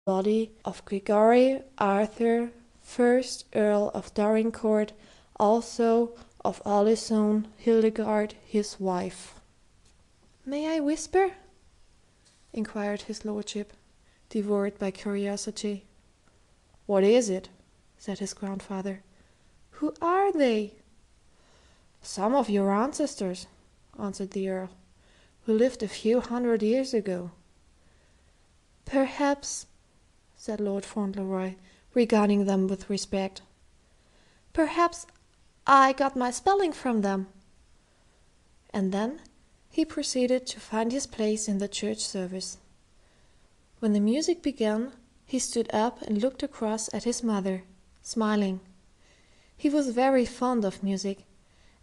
body of Gregory Arthur, 1st Earl of Dorincourt, also of Alisone Hildegard, his wife. "May I whisper?" inquired his lordship, devoured by curiosity. "What is it?" said his grandfather. "Who are they?" "Some of your ancestors," answered the Earl, "who lived a few hundred years ago." "Perhaps," said Lord Fauntleroy, regarding them with respect, "perhaps I got my spelling from them." And then he proceeded to find his place in the church service. When the music began, he stood up and looked across at his mother, smiling. He was very fond of music,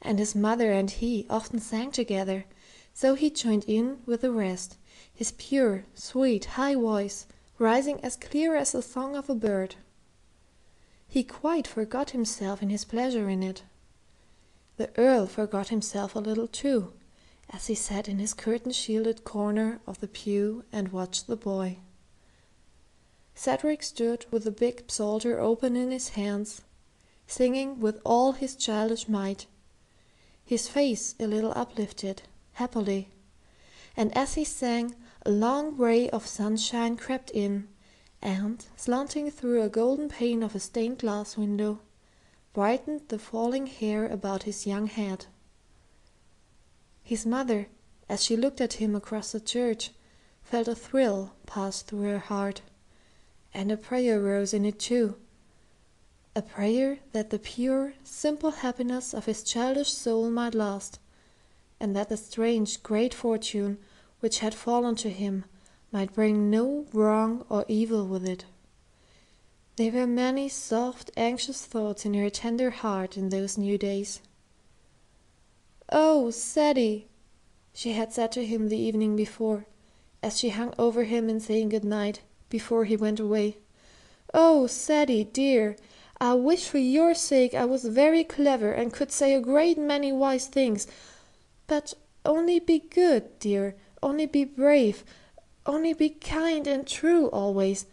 and his mother and he often sang together, so he joined in with the rest, his pure, sweet, high voice rising as clear as the song of a bird. He quite forgot himself in his pleasure in it. The Earl forgot himself a little too, as he sat in his curtain-shielded corner of the pew and watched the boy. Cedric stood with the big psalter open in his hands, singing with all his childish might, his face a little uplifted, happily, and as he sang, a long ray of sunshine crept in, and, slanting through a golden pane of a stained-glass window, brightened the falling hair about his young head. His mother, as she looked at him across the church, felt a thrill pass through her heart, and a prayer rose in it too, a prayer that the pure, simple happiness of his childish soul might last, and that the strange, great fortune which had fallen to him might bring no wrong or evil with it. There were many soft, anxious thoughts in her tender heart in those new days. "Oh, Ceddie," she had said to him the evening before, as she hung over him in saying good night, before he went away. "Oh, Ceddie, dear, I wish for your sake I was very clever and could say a great many wise things, but only be good, dear, only be brave, only be kind and true always,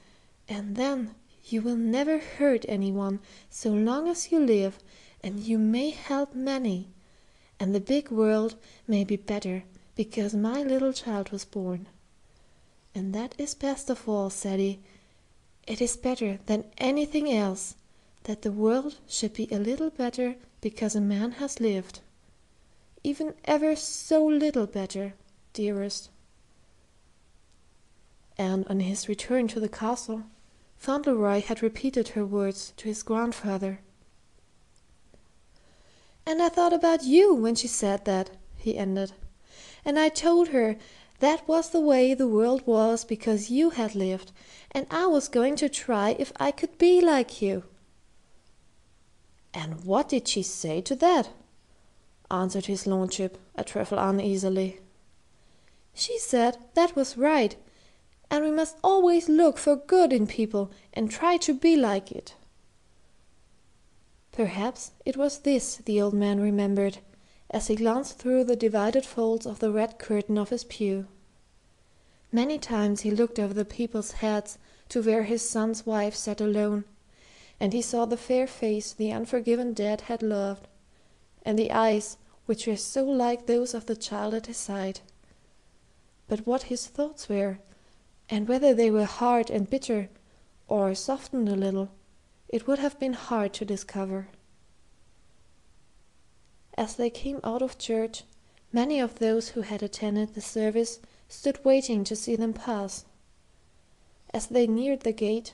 and then you will never hurt anyone so long as you live, and you may help many, and the big world may be better because my little child was born. And that is best of all, Ceddie. It is better than anything else that the world should be a little better because a man has lived. Even ever so little better, dearest." And on his return to the castle, Fauntleroy had repeated her words to his grandfather. "And I thought about you when she said that," he ended, "and I told her that was the way the world was because you had lived, and I was going to try if I could be like you." "And what did she say to that?" answered his lordship, a trifle uneasily. "She said that was right, and we must always look for good in people and try to be like it." Perhaps it was this the old man remembered, as he glanced through the divided folds of the red curtain of his pew. Many times he looked over the people's heads to where his son's wife sat alone, and he saw the fair face the unforgiven dead had loved, and the eyes which were so like those of the child at his side. But what his thoughts were, and whether they were hard and bitter, or softened a little, it would have been hard to discover. As they came out of church, many of those who had attended the service stood waiting to see them pass. As they neared the gate,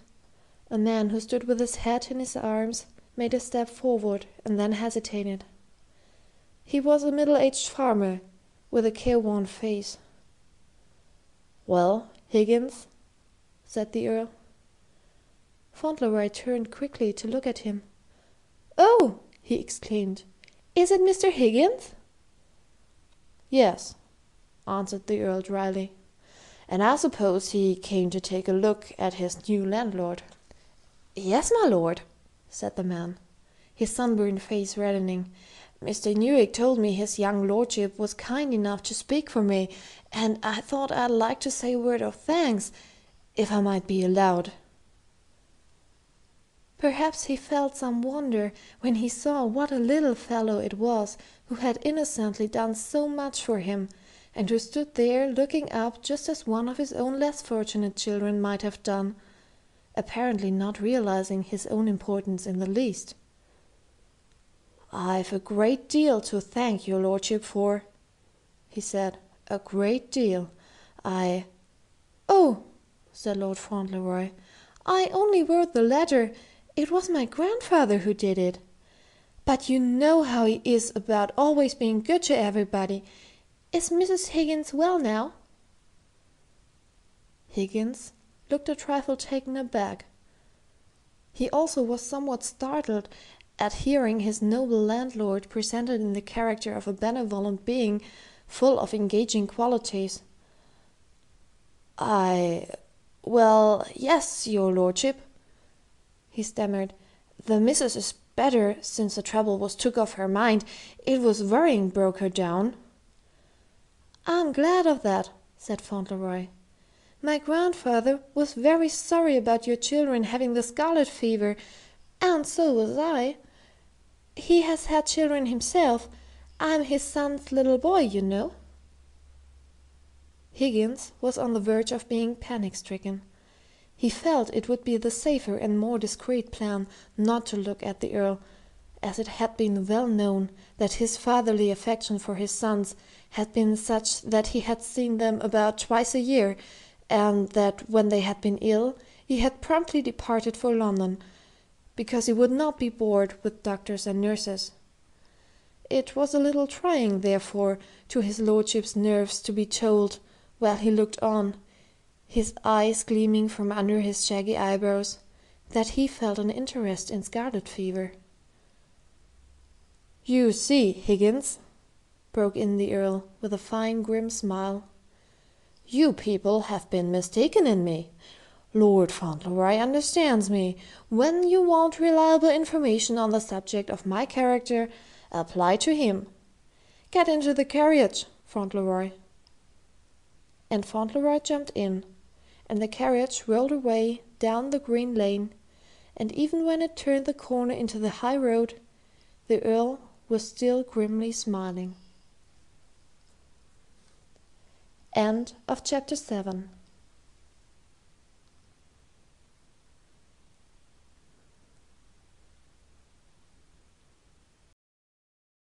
a man who stood with his hat in his arms made a step forward and then hesitated. He was a middle-aged farmer with a careworn face. "Well, Higgins?" said the Earl. Fauntleroy turned quickly to look at him. "Oh!" he exclaimed. "Is it Mr. Higgins?" "Yes," answered the Earl dryly. "And I suppose he came to take a look at his new landlord." "Yes, my lord," said the man, his sunburned face reddening. "Mr. Newick told me his young lordship was kind enough to speak for me, and I thought I'd like to say a word of thanks, if I might be allowed." Perhaps he felt some wonder when he saw what a little fellow it was who had innocently done so much for him, and who stood there looking up just as one of his own less fortunate children might have done, apparently not realizing his own importance in the least. "I've a great deal to thank your lordship for," he said. "A great deal. I—" "Oh," said Lord Fauntleroy, "I only wrote the letter. It was my grandfather who did it. But you know how he is about always being good to everybody. Is Mrs. Higgins well now?" Higgins looked a trifle taken aback. He also was somewhat startled at hearing his noble landlord presented in the character of a benevolent being full of engaging qualities. Well, yes, your lordship," he stammered. "The missus is better since the trouble was took off her mind. It was worrying broke her down." "I'm glad of that," said Fauntleroy. "My grandfather was very sorry about your children having the scarlet fever, and so was I. He has had children himself. I'm his son's little boy, you know." Higgins was on the verge of being panic-stricken. He felt it would be the safer and more discreet plan not to look at the Earl, as it had been well known that his fatherly affection for his sons had been such that he had seen them about twice a year, and that when they had been ill he had promptly departed for London, because he would not be bored with doctors and nurses. It was a little trying, therefore, to his lordship's nerves to be told, while he looked on, his eyes gleaming from under his shaggy eyebrows, that he felt an interest in scarlet fever. "You see, Higgins," broke in the Earl, with a fine, grim smile, "you people have been mistaken in me. Lord Fauntleroy understands me. When you want reliable information on the subject of my character, apply to him. Get into the carriage, Fauntleroy." And Fauntleroy jumped in, and the carriage rolled away down the green lane, and even when it turned the corner into the high road, the Earl was still grimly smiling. End of chapter 7.